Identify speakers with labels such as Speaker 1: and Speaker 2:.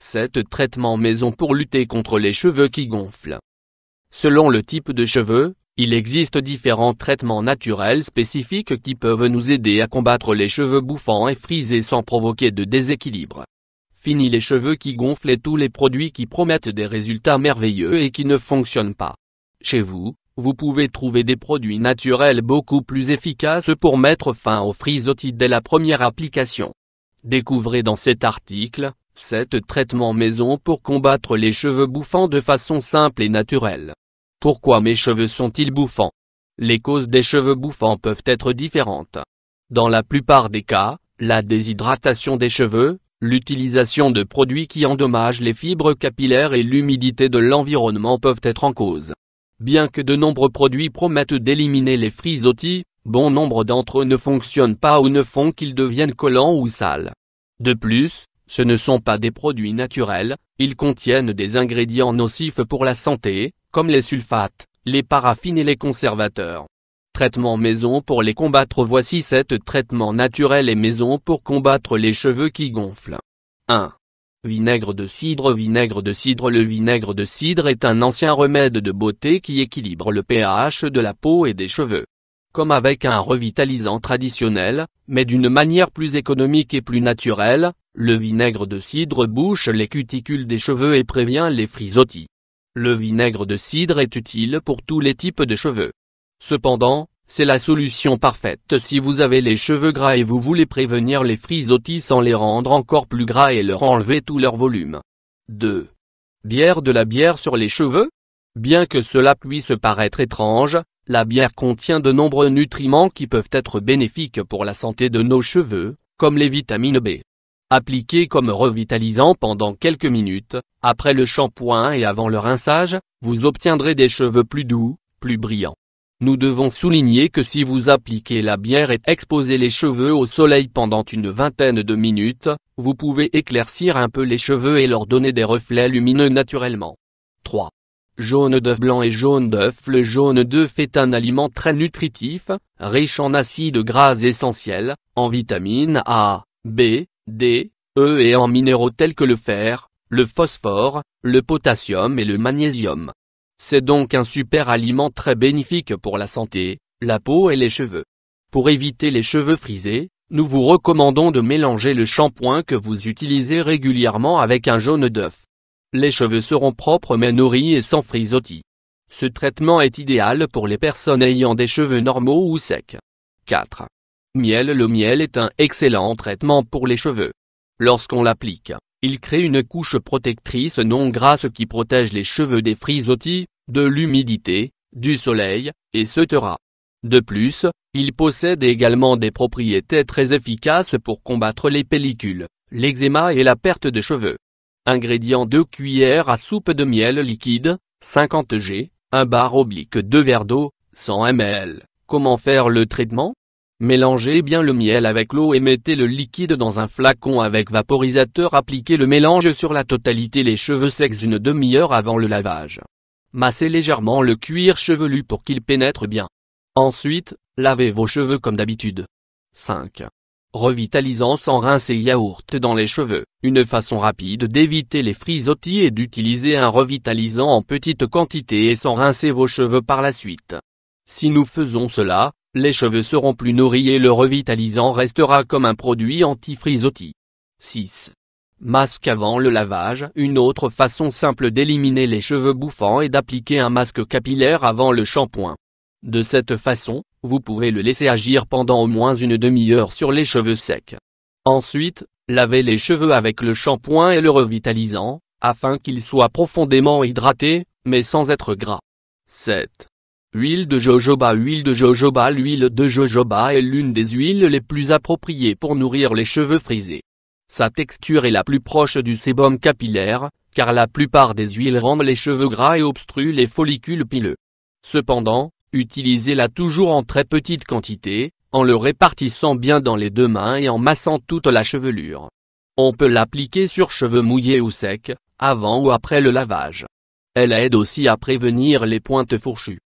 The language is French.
Speaker 1: 7 traitements maison pour lutter contre les cheveux qui gonflent. Selon le type de cheveux, il existe différents traitements naturels spécifiques qui peuvent nous aider à combattre les cheveux bouffants et frisés sans provoquer de déséquilibre. Fini les cheveux qui gonflent et tous les produits qui promettent des résultats merveilleux et qui ne fonctionnent pas. Chez vous, vous pouvez trouver des produits naturels beaucoup plus efficaces pour mettre fin aux frisottis dès la première application. Découvrez dans cet article 7 traitements maison pour combattre les cheveux bouffants de façon simple et naturelle. Pourquoi mes cheveux sont-ils bouffants? Les causes des cheveux bouffants peuvent être différentes. Dans la plupart des cas, la déshydratation des cheveux, l'utilisation de produits qui endommagent les fibres capillaires et l'humidité de l'environnement peuvent être en cause. Bien que de nombreux produits promettent d'éliminer les frisottis, bon nombre d'entre eux ne fonctionnent pas ou ne font qu'ils deviennent collants ou sales. De plus, ce ne sont pas des produits naturels, ils contiennent des ingrédients nocifs pour la santé, comme les sulfates, les paraffines et les conservateurs. Traitements maison pour les combattre. Voici 7 traitements naturels et maison pour combattre les cheveux qui gonflent. 1. Vinaigre de cidre. Vinaigre de cidre. Le vinaigre de cidre est un ancien remède de beauté qui équilibre le pH de la peau et des cheveux. Comme avec un revitalisant traditionnel, mais d'une manière plus économique et plus naturelle, le vinaigre de cidre bouche les cuticules des cheveux et prévient les frisottis. Le vinaigre de cidre est utile pour tous les types de cheveux. Cependant, c'est la solution parfaite si vous avez les cheveux gras et vous voulez prévenir les frisottis sans les rendre encore plus gras et leur enlever tout leur volume. 2. Bière. De la bière sur les cheveux? Bien que cela puisse paraître étrange, la bière contient de nombreux nutriments qui peuvent être bénéfiques pour la santé de nos cheveux, comme les vitamines B. Appliqué comme revitalisant pendant quelques minutes, après le shampoing et avant le rinçage, vous obtiendrez des cheveux plus doux, plus brillants. Nous devons souligner que si vous appliquez la bière et exposez les cheveux au soleil pendant une vingtaine de minutes, vous pouvez éclaircir un peu les cheveux et leur donner des reflets lumineux naturellement. 3. Jaune d'œuf blanc et jaune d'œuf. Le jaune d'œuf est un aliment très nutritif, riche en acides gras essentiels, en vitamines A, B, D, E et en minéraux tels que le fer, le phosphore, le potassium et le magnésium. C'est donc un super aliment très bénéfique pour la santé, la peau et les cheveux. Pour éviter les cheveux frisés, nous vous recommandons de mélanger le shampoing que vous utilisez régulièrement avec un jaune d'œuf. Les cheveux seront propres mais nourris et sans frisottis. Ce traitement est idéal pour les personnes ayant des cheveux normaux ou secs. 4. Miel. Le miel est un excellent traitement pour les cheveux. Lorsqu'on l'applique, il crée une couche protectrice non grasse qui protège les cheveux des frisottis, de l'humidité, du soleil, etc. De plus, il possède également des propriétés très efficaces pour combattre les pellicules, l'eczéma et la perte de cheveux. Ingrédients: 2 cuillères à soupe de miel liquide, 50 g, 1 bar/2 verres d'eau, 100 ml. Comment faire le traitement? Mélangez bien le miel avec l'eau et mettez le liquide dans un flacon avec vaporisateur. Appliquez le mélange sur la totalité des cheveux secs une demi-heure avant le lavage. Massez légèrement le cuir chevelu pour qu'il pénètre bien. Ensuite, lavez vos cheveux comme d'habitude. 5. Revitalisant sans rincer. Yaourt dans les cheveux. Une façon rapide d'éviter les frisottis est d'utiliser un revitalisant en petite quantité et sans rincer vos cheveux par la suite. Si nous faisons cela, les cheveux seront plus nourris et le revitalisant restera comme un produit anti-frisottis. 6. Masque avant le lavage. Une autre façon simple d'éliminer les cheveux bouffants est d'appliquer un masque capillaire avant le shampoing. De cette façon, vous pourrez le laisser agir pendant au moins une demi-heure sur les cheveux secs. Ensuite, lavez les cheveux avec le shampoing et le revitalisant, afin qu'ils soient profondément hydratés, mais sans être gras. 7. Huile de jojoba. Huile de jojoba. L'huile de jojoba est l'une des huiles les plus appropriées pour nourrir les cheveux frisés. Sa texture est la plus proche du sébum capillaire, car la plupart des huiles rendent les cheveux gras et obstruent les follicules pileux. Cependant, utilisez-la toujours en très petite quantité, en le répartissant bien dans les 2 mains et en massant toute la chevelure. On peut l'appliquer sur cheveux mouillés ou secs, avant ou après le lavage. Elle aide aussi à prévenir les pointes fourchues.